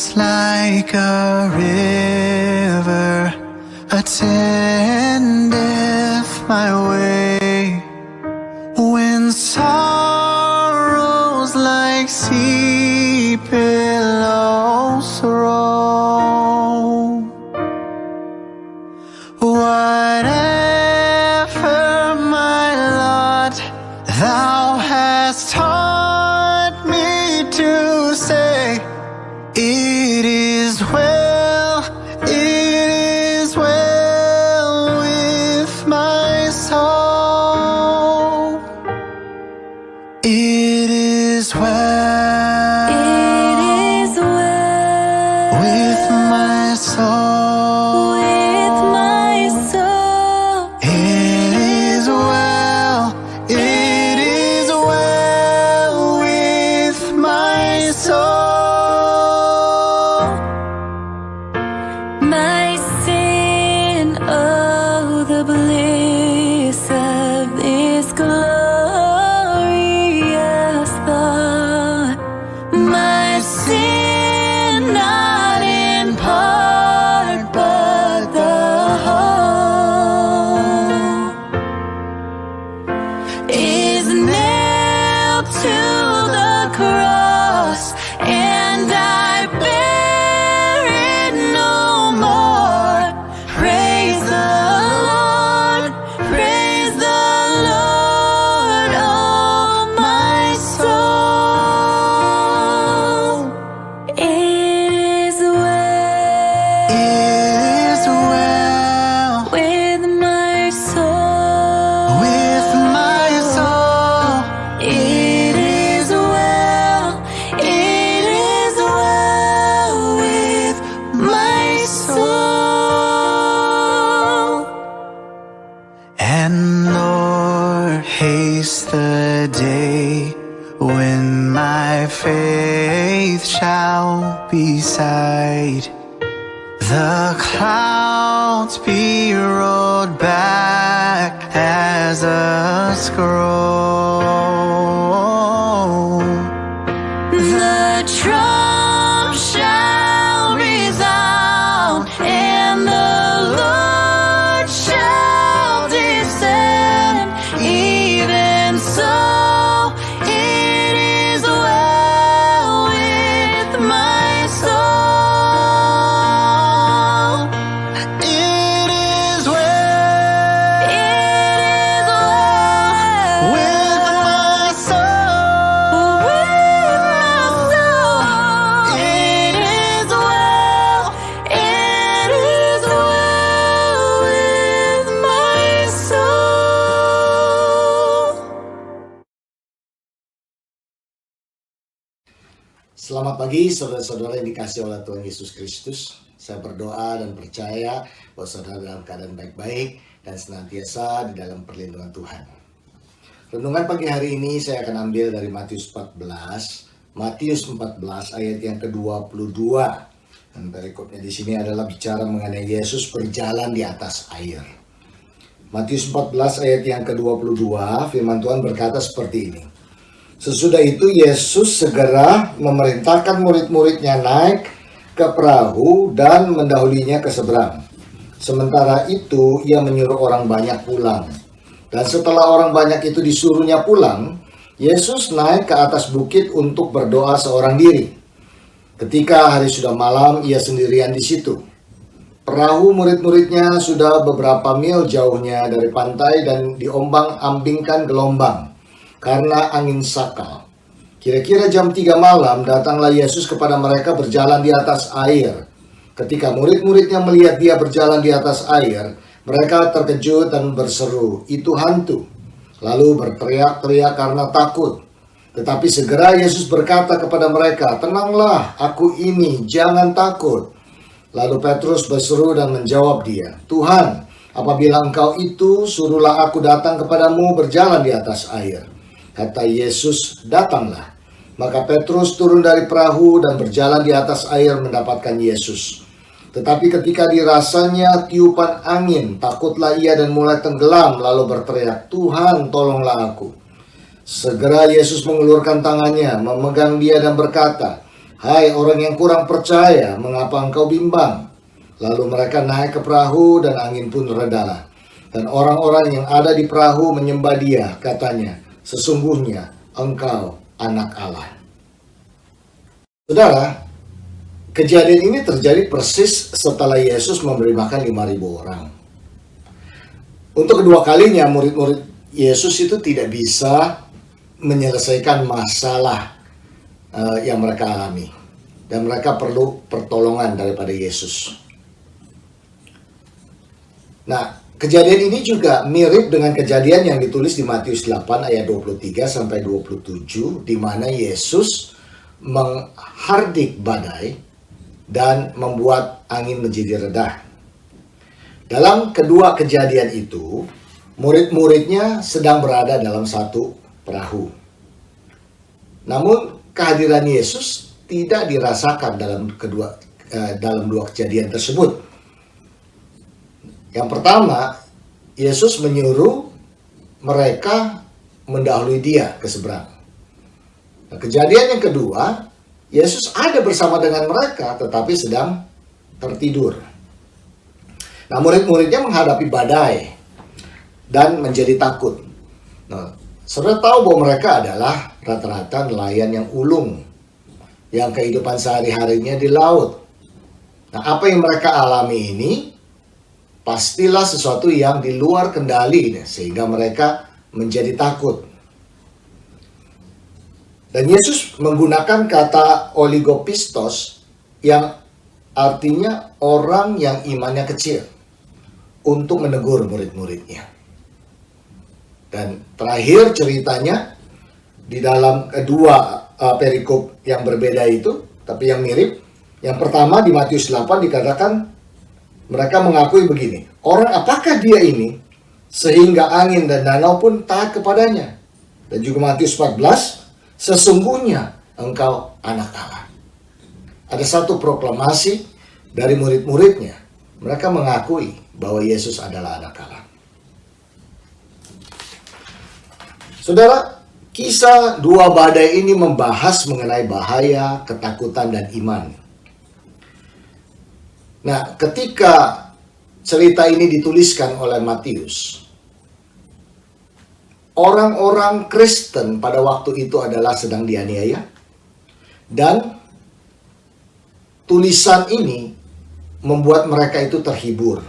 Just like a river attendeth my way, when sorrows like sea billows roll. Whatever my lot, thou hast taught me to say, it is well with my soul. It is well with my soul. It is well with my soul. My sin, oh, the bliss of this glorious thought. My sin, not in part, but the whole, is nailed to the cross, and I bear it no more. Praise the Lord, oh my soul. It is well with my soul. With my soul. It is well with my soul. And Lord, haste the day when my faith shall be sight, the clouds be rolled back as a scroll. The trump shall resound, and the Lord shall descend. Even so, it is well with my soul. It is well with my soul. It is well with my soul. Selamat pagi saudara-saudara yang dikasihi oleh Tuhan Yesus Kristus. Saya berdoa dan percaya bahwa saudara dalam keadaan baik-baik dan senantiasa di dalam perlindungan Tuhan. Renungan pagi hari ini saya akan ambil dari Matius 14 ayat yang ke-22. Dan perikopnya di sini adalah bicara mengenai Yesus berjalan di atas air. Matius 14 ayat yang ke-22, firman Tuhan berkata seperti ini. Sesudah itu Yesus segera memerintahkan murid-muridnya naik ke perahu dan mendahulinya ke seberang. Sementara itu ia menyuruh orang banyak pulang. Dan setelah orang banyak itu disuruhnya pulang, Yesus naik ke atas bukit untuk berdoa seorang diri. Ketika hari sudah malam, ia sendirian di situ. Perahu murid-muridnya sudah beberapa mil jauhnya dari pantai dan diombang-ambingkan gelombang karena angin sakal. Kira-kira jam 3 malam datanglah Yesus kepada mereka berjalan di atas air. Ketika murid-muridnya melihat dia berjalan di atas air, mereka terkejut dan berseru, "Itu hantu!" Lalu berteriak-teriak karena takut. Tetapi segera Yesus berkata kepada mereka, "Tenanglah, aku ini, jangan takut." Lalu Petrus berseru dan menjawab dia, "Tuhan, apabila engkau itu, suruhlah aku datang kepadamu berjalan di atas air." Kata Yesus, "Datanglah." Maka Petrus turun dari perahu dan berjalan di atas air mendapatkan Yesus. Tetapi ketika dirasanya tiupan angin, takutlah ia dan mulai tenggelam, lalu berteriak, "Tuhan, tolonglah aku." Segera Yesus mengulurkan tangannya, memegang dia dan berkata, "Hai orang yang kurang percaya, mengapa engkau bimbang?" Lalu mereka naik ke perahu dan angin pun redalah. Dan orang-orang yang ada di perahu menyembah dia, katanya, "Sesungguhnya engkau anak Allah." Saudara, kejadian ini terjadi persis setelah Yesus memberi makan 5.000 orang. Untuk kedua kalinya murid-murid Yesus itu tidak bisa menyelesaikan masalah yang mereka alami. Dan mereka perlu pertolongan daripada Yesus. Nah, kejadian ini juga mirip dengan kejadian yang ditulis di Matius 8 ayat 23 sampai 27, di mana Yesus menghardik badai dan membuat angin menjadi reda. Dalam kedua kejadian itu, murid-muridnya sedang berada dalam satu perahu. Namun kehadiran Yesus tidak dirasakan dalam dua kejadian tersebut. Yang pertama, Yesus menyuruh mereka mendahului dia ke seberang. Nah, kejadian yang kedua, Yesus ada bersama dengan mereka tetapi sedang tertidur. Nah, murid-muridnya menghadapi badai dan menjadi takut. Nah, saudara tahu bahwa mereka adalah rata-rata nelayan yang ulung, yang kehidupan sehari-harinya di laut. Nah, apa yang mereka alami ini pastilah sesuatu yang di luar kendali, sehingga mereka menjadi takut. Dan Yesus menggunakan kata oligopistos yang artinya orang yang imannya kecil untuk menegur murid-muridnya. Dan terakhir ceritanya di dalam kedua perikop yang berbeda itu, tapi yang mirip. Yang pertama di Matius 8 dikatakan mereka mengakui begini, "Orang apakah dia ini sehingga angin dan danau pun taat kepadanya?" Dan juga Matius 14, "Sesungguhnya engkau anak Allah." Ada satu proklamasi dari murid-muridnya. Mereka mengakui bahwa Yesus adalah anak Allah. Saudara, kisah dua badai ini membahas mengenai bahaya, ketakutan, dan iman. Nah, ketika cerita ini dituliskan oleh Matius, orang-orang Kristen pada waktu itu adalah sedang dianiaya, dan tulisan ini membuat mereka itu terhibur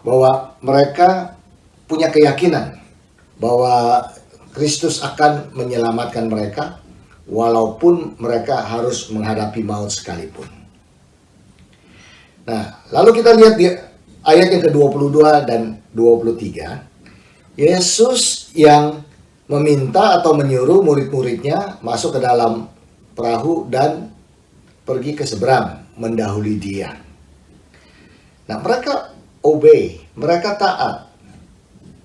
bahwa mereka punya keyakinan bahwa Kristus akan menyelamatkan mereka walaupun mereka harus menghadapi maut sekalipun. Nah, lalu kita lihat di ayat yang ke-22 dan 23. Yesus yang meminta atau menyuruh murid-muridnya masuk ke dalam perahu dan pergi ke seberang mendahului dia. Nah, mereka obey, mereka taat.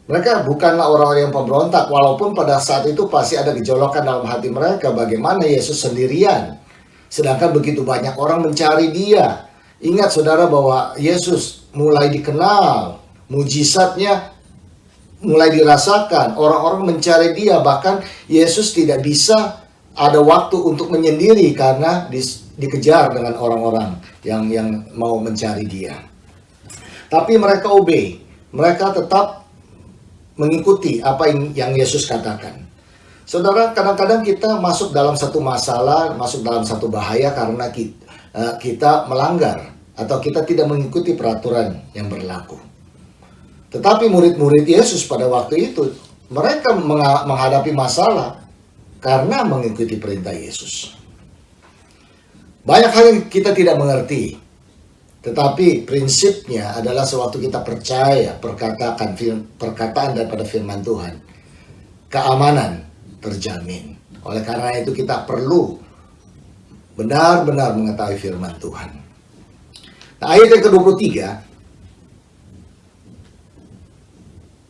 Mereka bukanlah orang-orang yang pemberontak, walaupun pada saat itu pasti ada gejolokan dalam hati mereka bagaimana Yesus sendirian, sedangkan begitu banyak orang mencari dia. Ingat saudara bahwa Yesus mulai dikenal, mujizatnya mulai dirasakan, orang-orang mencari dia, bahkan Yesus tidak bisa ada waktu untuk menyendiri karena dikejar dengan orang-orang yang mau mencari dia. Tapi mereka obey, mereka tetap mengikuti apa yang Yesus katakan. Saudara, kadang-kadang kita masuk dalam satu masalah, masuk dalam satu bahaya karena kita melanggar atau kita tidak mengikuti peraturan yang berlaku. Tetapi murid-murid Yesus pada waktu itu, mereka menghadapi masalah karena mengikuti perintah Yesus. Banyak hal yang kita tidak mengerti, tetapi prinsipnya adalah sewaktu kita percaya perkataan daripada firman Tuhan, keamanan terjamin. Oleh karena itu kita perlu benar-benar mengetahui firman Tuhan. Nah, ayat yang ke-23.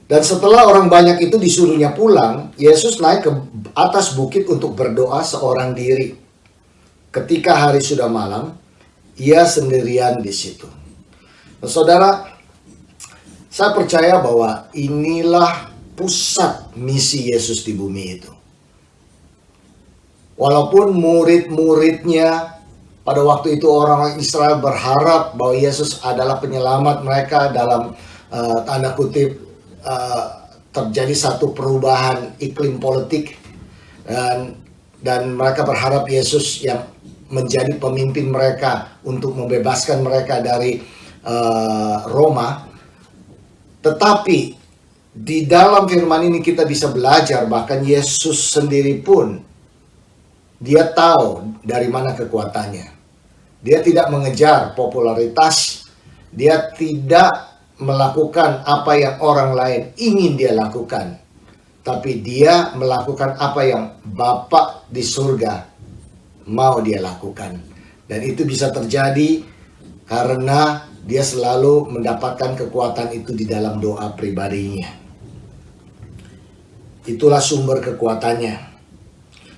Dan setelah orang banyak itu disuruhnya pulang, Yesus naik ke atas bukit untuk berdoa seorang diri. Ketika hari sudah malam, ia sendirian di situ. Nah, saudara, saya percaya bahwa inilah pusat misi Yesus di bumi itu. Walaupun murid-muridnya pada waktu itu orang Israel berharap bahwa Yesus adalah penyelamat mereka dalam tanda kutip terjadi satu perubahan iklim politik dan mereka berharap Yesus yang menjadi pemimpin mereka untuk membebaskan mereka dari Roma. Tetapi di dalam firman ini kita bisa belajar bahkan Yesus sendiri pun dia tahu dari mana kekuatannya. Dia tidak mengejar popularitas, dia tidak melakukan apa yang orang lain ingin dia lakukan, tapi dia melakukan apa yang Bapa di surga mau dia lakukan. Dan itu bisa terjadi karena dia selalu mendapatkan kekuatan itu di dalam doa pribadinya. Itulah sumber kekuatannya.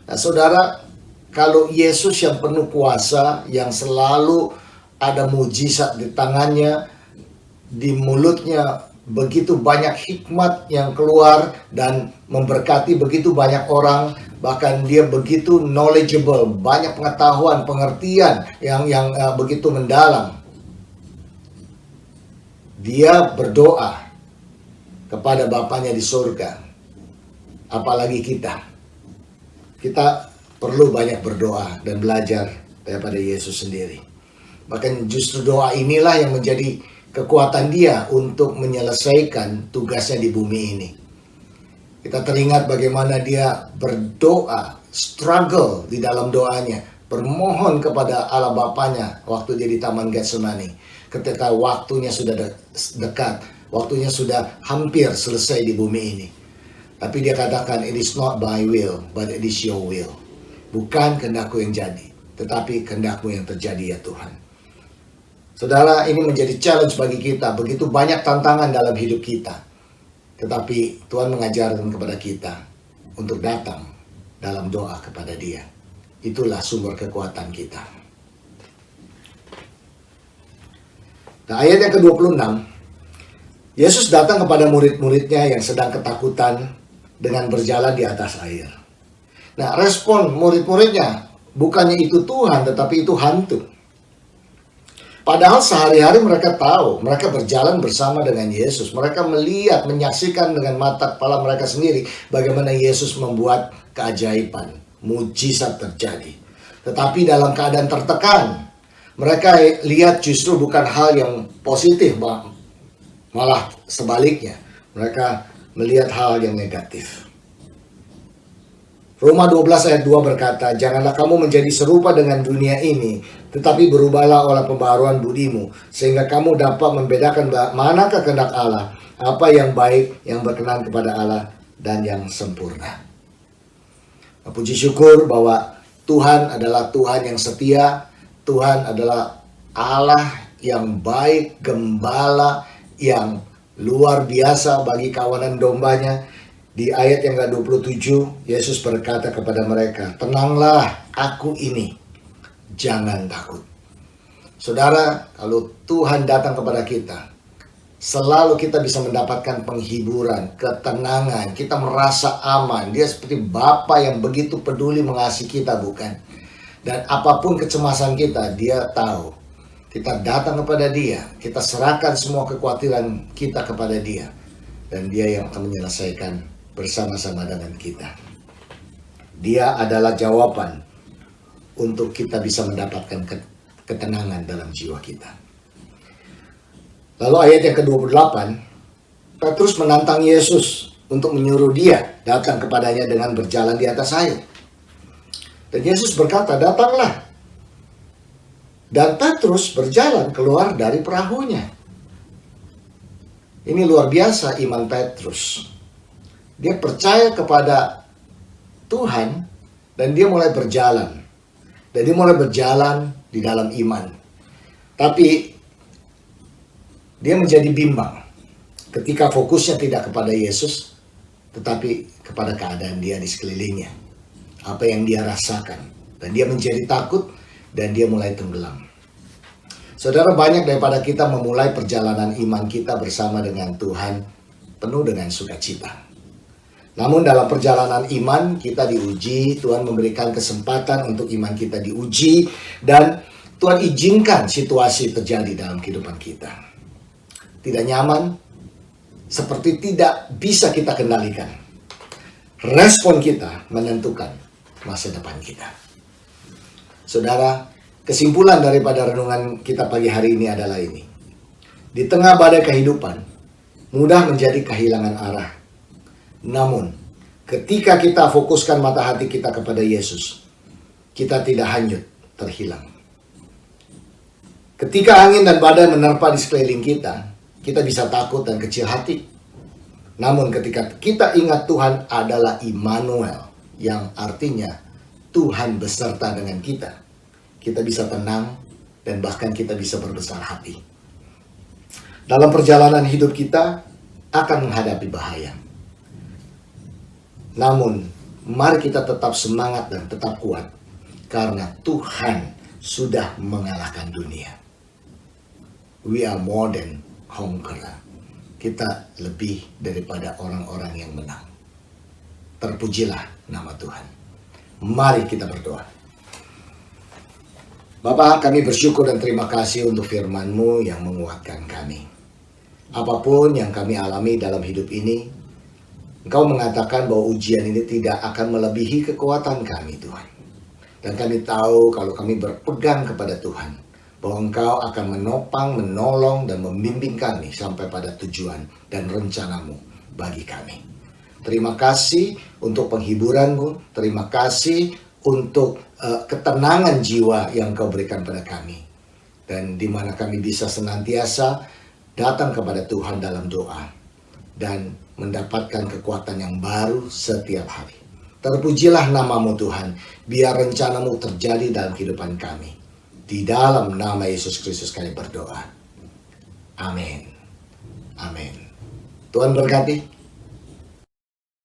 Nah, saudara, kalau Yesus yang penuh kuasa, yang selalu ada mujizat di tangannya, di mulutnya begitu banyak hikmat yang keluar dan memberkati begitu banyak orang, bahkan dia begitu knowledgeable, banyak pengetahuan, pengertian yang begitu mendalam. Dia berdoa kepada Bapanya di surga. Apalagi kita perlu banyak berdoa dan belajar daripada Yesus sendiri. Bahkan justru doa inilah yang menjadi kekuatan dia untuk menyelesaikan tugasnya di bumi ini. Kita teringat bagaimana dia berdoa, struggle di dalam doanya, bermohon kepada Allah Bapanya waktu dia di Taman Getsemani. Ketika waktunya sudah dekat, waktunya sudah hampir selesai di bumi ini. Tapi dia katakan, it is not my will, but it is your will. Bukan kehendakku yang jadi, tetapi kehendakmu yang terjadi ya Tuhan. Saudara, ini menjadi challenge bagi kita. Begitu banyak tantangan dalam hidup kita. Tetapi Tuhan mengajarkan kepada kita untuk datang dalam doa kepada Dia. Itulah sumber kekuatan kita. Nah, ayat yang ke-26. Yesus datang kepada murid-muridnya yang sedang ketakutan dengan berjalan di atas air. Nah, respon murid-muridnya bukannya itu Tuhan, tetapi itu hantu. Padahal sehari-hari mereka tahu, mereka berjalan bersama dengan Yesus. Mereka melihat, menyaksikan dengan mata kepala mereka sendiri bagaimana Yesus membuat keajaiban, mujizat terjadi. Tetapi dalam keadaan tertekan, mereka lihat justru bukan hal yang positif, malah sebaliknya. Mereka melihat hal yang negatif. Roma 12 ayat 2 berkata, janganlah kamu menjadi serupa dengan dunia ini, tetapi berubahlah oleh pembaharuan budimu, sehingga kamu dapat membedakan manakah kehendak Allah, apa yang baik, yang berkenan kepada Allah, dan yang sempurna. Puji syukur bahwa Tuhan adalah Tuhan yang setia, Tuhan adalah Allah yang baik, gembala, yang luar biasa bagi kawanan dombanya. Di ayat yang ke-27, Yesus berkata kepada mereka, tenanglah, aku ini, jangan takut. Saudara, kalau Tuhan datang kepada kita, selalu kita bisa mendapatkan penghiburan, ketenangan, kita merasa aman. Dia seperti Bapa yang begitu peduli mengasihi kita, bukan? Dan apapun kecemasan kita, Dia tahu. Kita datang kepada Dia, kita serahkan semua kekhawatiran kita kepada Dia, dan Dia yang akan menyelesaikan bersama-sama dengan kita. Dia adalah jawaban untuk kita bisa mendapatkan ketenangan dalam jiwa kita. Lalu ayat yang ke-28, Petrus menantang Yesus untuk menyuruh dia datang kepadanya dengan berjalan di atas air. Dan Yesus berkata, datanglah. Dan Petrus berjalan keluar dari perahunya. Ini luar biasa iman Petrus. Dia percaya kepada Tuhan dan dia mulai berjalan. Dan dia mulai berjalan di dalam iman. Tapi dia menjadi bimbang ketika fokusnya tidak kepada Yesus, tetapi kepada keadaan dia di sekelilingnya. Apa yang dia rasakan. Dan dia menjadi takut dan dia mulai tenggelam. Saudara, banyak daripada kita memulai perjalanan iman kita bersama dengan Tuhan penuh dengan sukacita. Namun dalam perjalanan iman kita diuji, Tuhan memberikan kesempatan untuk iman kita diuji, dan Tuhan izinkan situasi terjadi dalam kehidupan kita. Tidak nyaman, seperti tidak bisa kita kendalikan. Respon kita menentukan masa depan kita. Saudara, kesimpulan daripada renungan kita pagi hari ini adalah ini. Di tengah badai kehidupan, mudah menjadi kehilangan arah. Namun, ketika kita fokuskan mata hati kita kepada Yesus, kita tidak hanyut, terhilang. Ketika angin dan badai menerpa di sekeliling kita, kita bisa takut dan kecil hati. Namun ketika kita ingat Tuhan adalah Immanuel, yang artinya Tuhan beserta dengan kita, kita bisa tenang dan bahkan kita bisa berbesar hati. Dalam perjalanan hidup kita akan menghadapi bahaya. Namun, mari kita tetap semangat dan tetap kuat, karena Tuhan sudah mengalahkan dunia. We are more than conqueror. Kita lebih daripada orang-orang yang menang. Terpujilah nama Tuhan. Mari kita berdoa. Bapa, kami bersyukur dan terima kasih untuk firman-Mu yang menguatkan kami. Apapun yang kami alami dalam hidup ini, Engkau mengatakan bahwa ujian ini tidak akan melebihi kekuatan kami, Tuhan. Dan kami tahu kalau kami berpegang kepada Tuhan, bahwa Engkau akan menopang, menolong, dan membimbing kami sampai pada tujuan dan rencana-Mu bagi kami. Terima kasih untuk penghiburan-Mu, terima kasih untuk ketenangan jiwa yang Engkau berikan pada kami. Dan di mana kami bisa senantiasa datang kepada Tuhan dalam doa dan mendapatkan kekuatan yang baru setiap hari. Terpujilah nama-Mu Tuhan, biar rencana-Mu terjadi dalam kehidupan kami. Di dalam nama Yesus Kristus kami berdoa. Amin. Amin. Tuhan berkati.